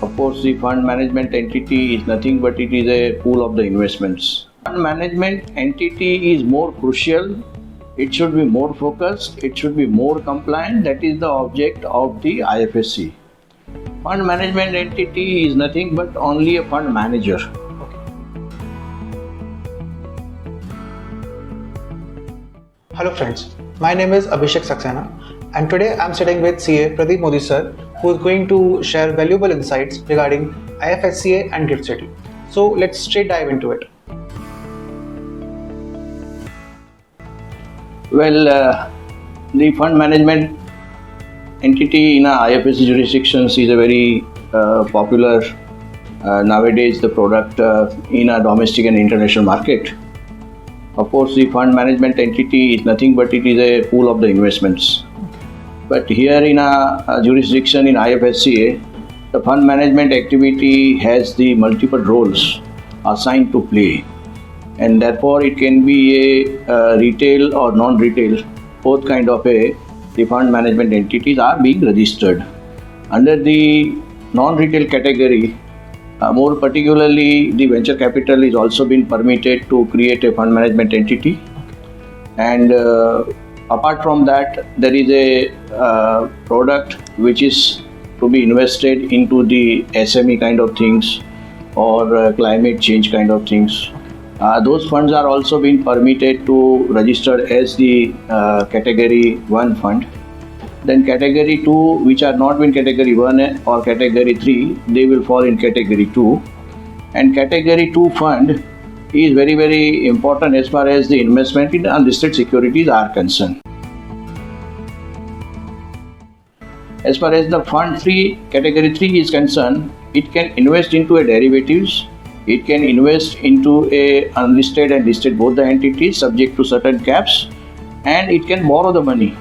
Of course, the fund management entity is nothing but it is a pool of the investments. Fund management entity is more crucial. It should be more focused. It should be more compliant. That is the object of the IFSC. Fund management entity is nothing but only a fund manager. Hello friends, my name is Abhishek Saxena and today I am sitting with CA Pradip Modi sir, who is going to share valuable insights regarding IFSCA and GIFT City. So let's straight dive into it. Well, the fund management entity in IFSC jurisdictions is a very popular nowadays the product in a domestic and international market. Of course, the fund management entity is nothing but it is a pool of the investments. But here in a jurisdiction in IFSCA, the fund management activity has the multiple roles assigned to play, and therefore it can be a retail or non-retail, both kind of the fund management entities are being registered. Under the non-retail category, more particularly the venture capital is also been permitted to create a fund management entity, and apart from that there is a product which is to be invested into the SME kind of things or climate change kind of things. Those funds are also being permitted to register as the category 1 fund. Then category 2, which are not in category 1 or category 3, they will fall in category 2. And category 2 fund is very, very important as far as the investment in unlisted securities are concerned. As far as the fund 3, category 3 is concerned, it can invest into a derivatives, it can invest into a unlisted and listed both the entities subject to certain caps, and it can borrow the money.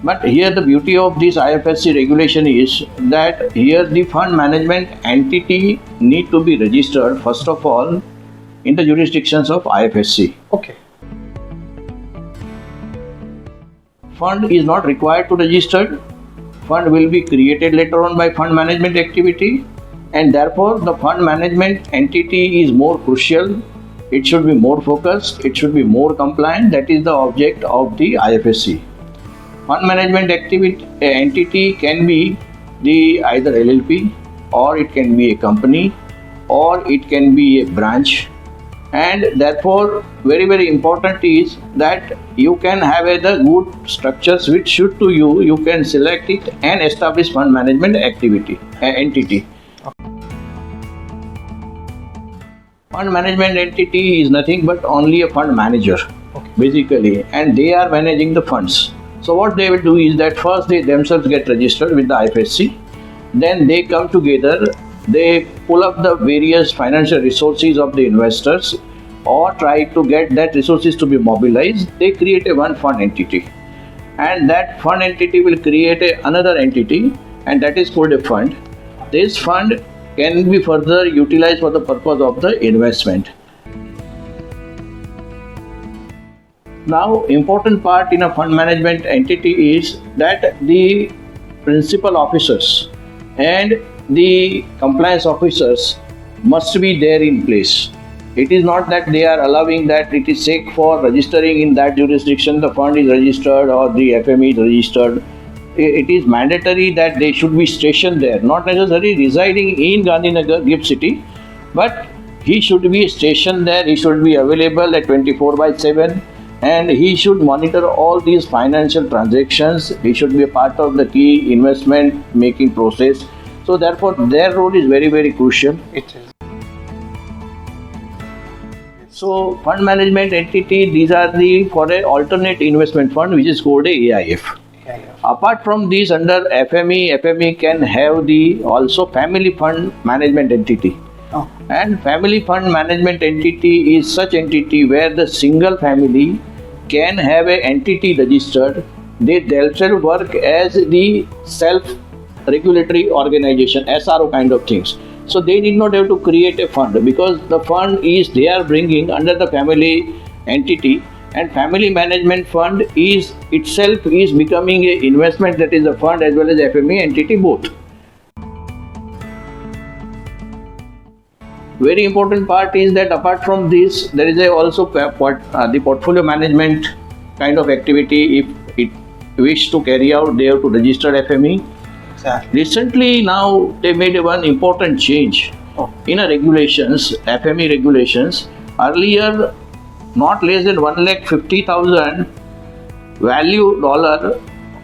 But here the beauty of this IFSC regulation is that here the fund management entity need to be registered first of all in the jurisdictions of IFSC. Okay. Fund is not required to register. Fund will be created later on by fund management activity, and therefore the fund management entity is more crucial. It should be more focused. It should be more compliant. That is the object of the IFSC. Fund management entity can be the either LLP, or it can be a company, or it can be a branch, and therefore very, very important is that you can have the good structures which suit to you. You can select it and establish fund management entity. Fund management entity is nothing but only a fund manager, basically, and they are managing the funds. So what they will do is that first they themselves get registered with the IFSC, then they come together, they pull up the various financial resources of the investors or try to get that resources to be mobilized. They create a one fund entity, and that fund entity will create another entity, and that is called a fund. This fund can be further utilized for the purpose of the investment. Now, important part in a fund management entity is that the principal officers and the compliance officers must be there in place. It is not that they are allowing that it is sake for registering in that jurisdiction the fund is registered or the FME is registered. It is mandatory that they should be stationed there, not necessarily residing in Gandhinagar, GIFT City, but he should be stationed there, he should be available at 24/7. And he should monitor all these financial transactions. He should be a part of the key investment making process. So therefore their role is very, very crucial. It is. So fund management entity, these are the for a alternate investment fund which is called a AIF. Apart from these, under FME can have the also family fund management entity. Oh. And family fund management entity is such entity where the single family can have an entity registered. They themselves work as the self-regulatory organization, SRO kind of things. So they need not have to create a fund, because the fund is they are bringing under the family entity, and family management fund is itself is becoming an investment, that is a fund as well as FME entity both. very important part is that apart from this, there is the portfolio management kind of activity. If it wish to carry out, they have to register FME. Exactly. Recently, now they made one important change in a regulations, FME regulations. Earlier, not less than 1,50,000 value dollar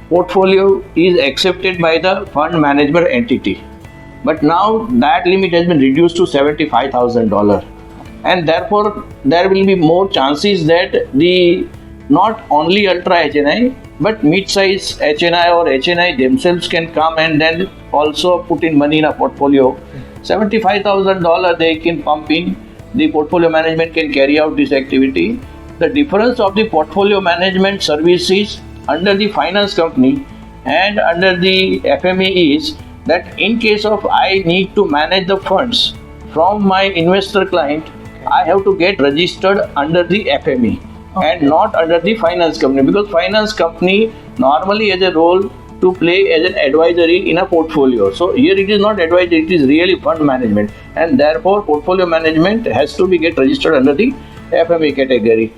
portfolio is accepted by the fund management entity. But now that limit has been reduced to $75,000, and therefore there will be more chances that the not only ultra HNI but mid-size HNI or HNI themselves can come and then also put in money in a portfolio. $75,000 they can pump in. The portfolio management can carry out this activity. The difference of the portfolio management services under the finance company and under the FME is that in case of I need to manage the funds from my investor client, I have to get registered under the FME and not under the finance company, because finance company normally has a role to play as an advisory in a portfolio. So here it is not advisory, it is really fund management, and therefore portfolio management has to be get registered under the FME category.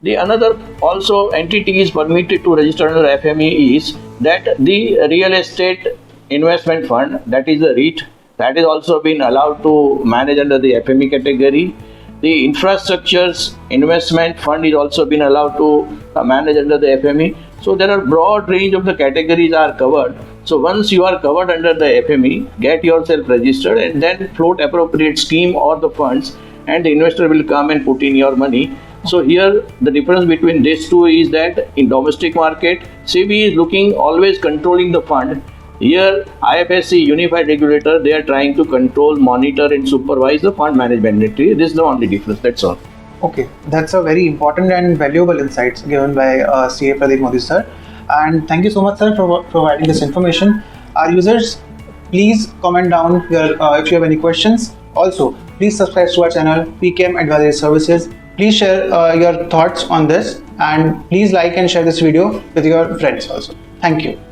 The another also entity is permitted to register under FME is that the real estate investment fund, that is the REIT, that is also been allowed to manage under the FME category. The infrastructures investment fund is also been allowed to manage under the FME. So there are broad range of the categories are covered. So once you are covered under the FME, get yourself registered and then float appropriate scheme or the funds, and the investor will come and put in your money. So here the difference between these two is that in domestic market, SEBI is looking always controlling the fund. Here IFSC unified regulator, they are trying to control, monitor and supervise the fund management entity. This is the only difference, that's all. Okay, that's a very important and valuable insights given by CA Pradip Modi sir. And thank you so much sir for providing this information. Our users, please comment down here if you have any questions. Also, please subscribe to our channel PKM Advisory Services. Please share your thoughts on this, and please like and share this video with your friends also. Thank you.